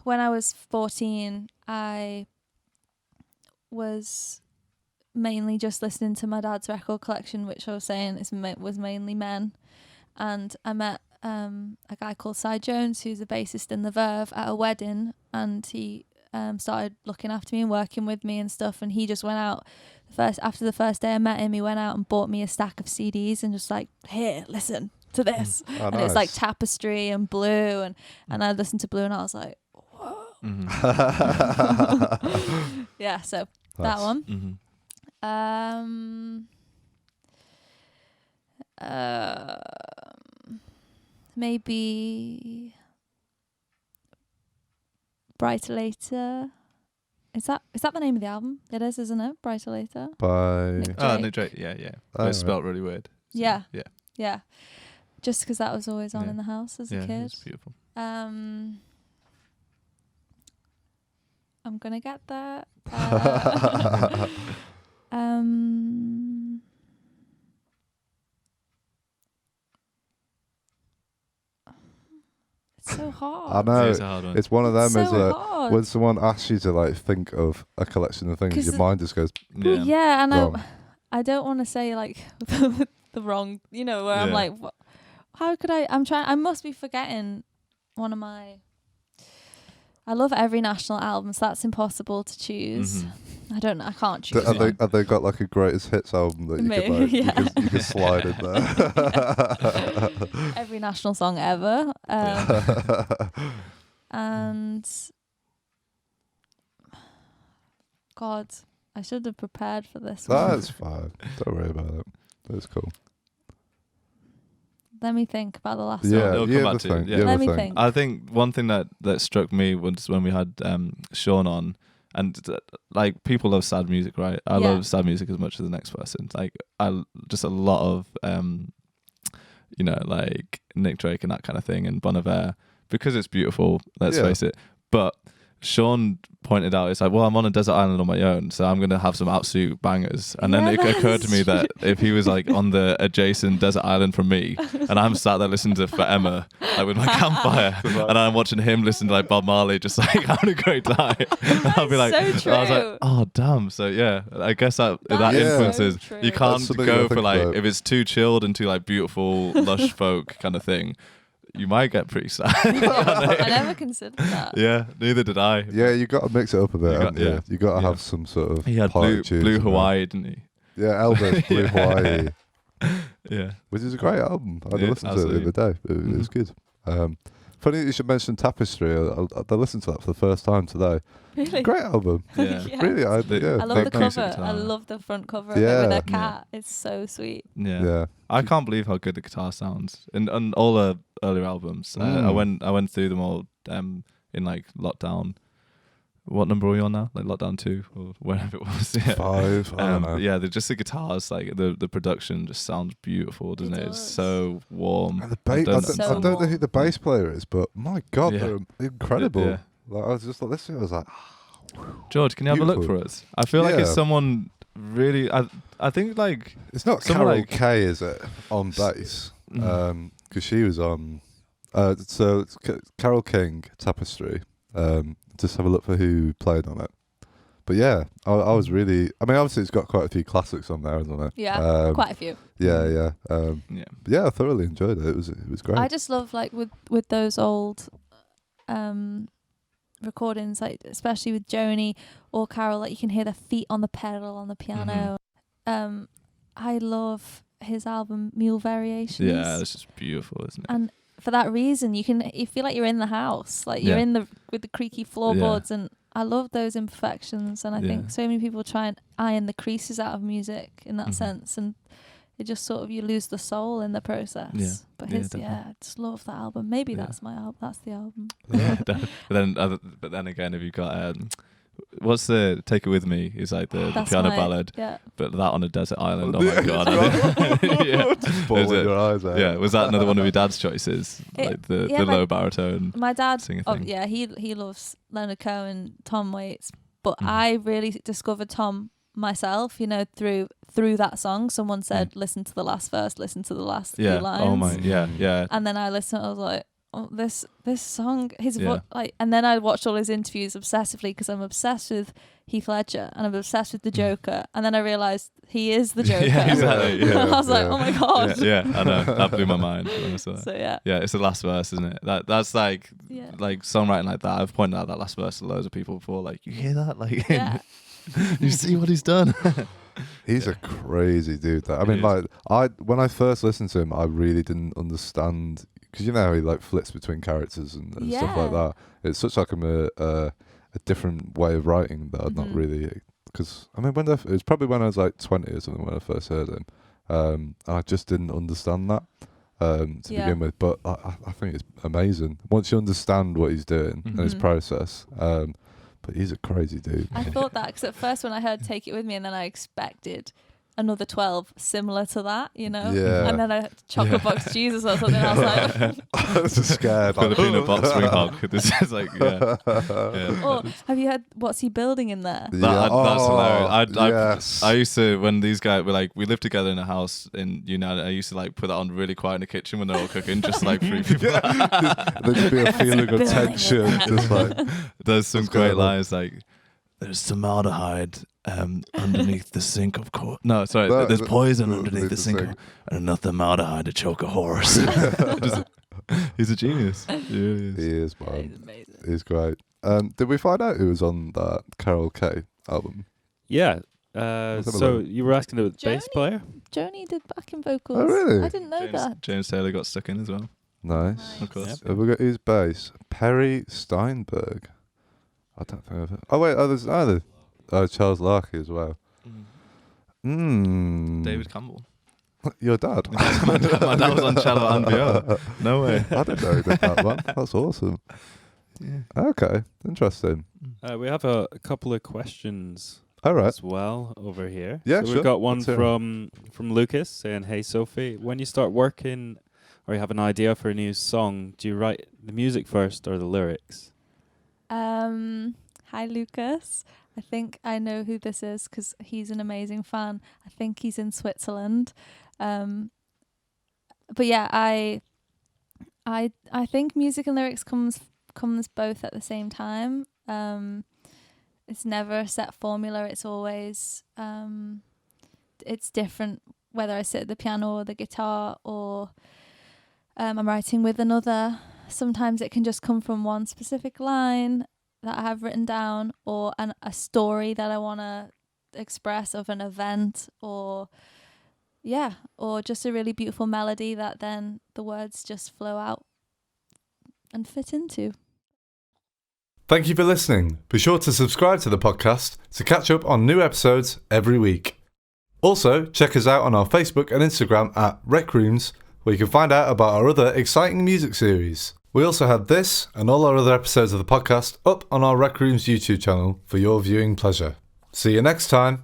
when I was 14, I was mainly just listening to my dad's record collection, which I was saying was mainly men. And I met a guy called Cy Jones, who's a bassist in the Verve, at a wedding, and he started looking after me and working with me and stuff. And he just went out after the first day I met him, he went out and bought me a stack of CDs and just like, here, listen to this. Oh, and nice. it was like Tapestry and Blue, and I listened to Blue and I was like, whoa. Yeah, so that one. Maybe Brighter Later. Is that the name of the album? It is, isn't it? Brighter Later. By Nick Drake. Yeah. Oh, It's spelled really weird. So, yeah. Just because that was always on in the house as a kid. Yeah, it's beautiful. I'm gonna get that. It's so hard. I know. It's a hard one. It's one of them. So Is hard. when someone asks you to like think of a collection of things, your mind just goes. Yeah, and wrong. I don't want to say like the wrong, where I'm like, how could I? I must be forgetting one of my. I love every national album, so that's impossible to choose. I don't know. I can't choose. Have they got like a greatest hits album that you could like, you could slide in there? Every national song ever. And God, I should have prepared for this one. That's fine. Don't worry about it. That's cool. Let me think about the last Yeah, one. It'll come back to you. Let me think. I think one thing that struck me was when we had Sean on, and like people love sad music, right? I love sad music as much as the next person. Like just a lot of like Nick Drake and that kind of thing, and Bon Iver, because it's beautiful. Let's face it. But Sean pointed out, it's like, well, I'm on a desert island on my own, so I'm going to have some absolute bangers. And then it occurred to me that if he was like on the adjacent desert island from me, and I'm sat there listening to For Emma, like with my campfire, and I'm watching him listen to like Bob Marley, just like having a great time. I'll be like, so true. I was like, oh damn. So yeah, I guess that influences. So you can't go for like about. If it's too chilled and too like beautiful, lush folk kind of thing. You might get pretty sad. I never considered that. Yeah, neither did I. Yeah, you got to mix it up a bit. You got to have some sort of. He had Blue Hawaii, didn't he? Yeah, Elvis, Blue Hawaii. Yeah, which is a great album. I listened to it the other day. It was good. Funny that you should mention Tapestry. I listened to that for the first time today. Really? Great album. Yeah. Really, I love the cover. I love the front cover of it with a cat. It's so sweet. Yeah. I can't believe how good the guitar sounds. And all the earlier albums. I went through them all in like lockdown. What number are we on now? Like lockdown 2 or whatever it was. Yeah. 5. I don't know. Yeah, just the guitars, like the production just sounds beautiful, doesn't it? It's so warm. And the bass, I don't know who the bass player is, but my God, they're incredible. Yeah. Like, I was just like listening. I was like, George, can you have a look for us? I feel like it's someone really. I think like it's not Carol Kay, is it, on bass? Because she was on. So it's Carol King, Tapestry. Just have a look for who played on it. But yeah, I was really. I mean, obviously it's got quite a few classics on there, hasn't it? Yeah, quite a few. Yeah. I thoroughly enjoyed it. It was great. I just love like with those old recordings, like especially with Joni or Carol, like you can hear their feet on the pedal on the piano. I love his album Mule Variations. Yeah, it's just beautiful, isn't it? And for that reason, you feel like you're in the house, like you're with the creaky floorboards, and I love those imperfections. And I think so many people try and iron the creases out of music in that sense, and it just sort of you lose the soul in the process. Yeah. But I just love that album. Maybe that's my album. That's the album. Yeah, but then again, if you've got what's the Take It With Me is like the piano ballad, but that on a desert island. Oh my God! Your eyes out. Yeah, was that another one of your dad's choices? Like the low baritone. My dad, thing. He loves Leonard Cohen, Tom Waits, but I really discovered Tom myself, through that song. Someone said, listen to the last verse, listen to the last few lines. Oh my, yeah. And then I listened, I was like, oh, this song, his Yeah. and then I watched all his interviews obsessively because I'm obsessed with Heath Ledger and I'm obsessed with the Joker, and then I realised he is the Joker. Yeah, exactly. Yeah. I was like, oh my god. Yeah, I know. That blew my mind when I saw that. So yeah. Yeah, it's the last verse, isn't it? That's like Yeah. like songwriting like that. I've pointed out that last verse to loads of people before. Like, you hear that? Like, Yeah. you see what he's done? He's a crazy dude. I mean, is. like when I first listened to him, I really didn't understand, because you know how he like flips between characters and stuff like that. It's such like a different way of writing that I'd not really. Because I mean, it was probably when I was like 20 or something when I first heard him, and I just didn't understand that to begin with. But I think it's amazing once you understand what he's doing and his process. But he's a crazy dude. I thought that because at first when I heard Take It With Me, and then I expected another 12 similar to that, you know? Yeah. And then a chocolate box Jesus or something. I was like... I was just scared. Filipino box spring hog. This is like, yeah. Or have you heard What's He Building in there? That's hilarious. Yes. I used to, when these guys were like, we lived together in a house in United, I used to like put that on really quiet in the kitchen when they're all cooking, just to, like free people. There'd just be a feeling of tension. Just like, there's some great lines like, there's formaldehyde underneath the sink, of course. No, sorry, there's poison underneath the sink, and enough formaldehyde to choke a horse. He's a genius. He is, man. He's amazing. He's great. Did we find out who was on that Carol K album? Yeah. So you were asking the bass player? Joni did backing vocals. Oh, really? I didn't know that. James Taylor got stuck in as well. Nice. Of course. Have we got his bass? Perry Steinberg. I don't think I've heard. Oh, wait. There's either. Charles Larkey as well. David Campbell. Your dad? My dad was on cello and viola. No way. I didn't know he did that one. That's awesome. Yeah. Okay. Interesting. We have a couple of questions All right. as well over here. Yeah, so sure. we've got one Let's hear from Lucas saying, "Hey Sophie, when you start working or you have an idea for a new song, do you write the music first or the lyrics?" Hi, Lucas. I think I know who this is because he's an amazing fan. I think he's in Switzerland. But yeah, I think music and lyrics comes both at the same time. It's never a set formula. It's always it's different whether I sit at the piano or the guitar or I'm writing with another. Sometimes it can just come from one specific line that I have written down, or a story that I want to express of an event, or just a really beautiful melody that then the words just flow out and fit into. Thank you for listening. Be sure to subscribe to the podcast to catch up on new episodes every week. Also, check us out on our Facebook and Instagram at RecRooms, where you can find out about our other exciting music series. We also have this and all our other episodes of the podcast up on our RecRooms YouTube channel for your viewing pleasure. See you next time.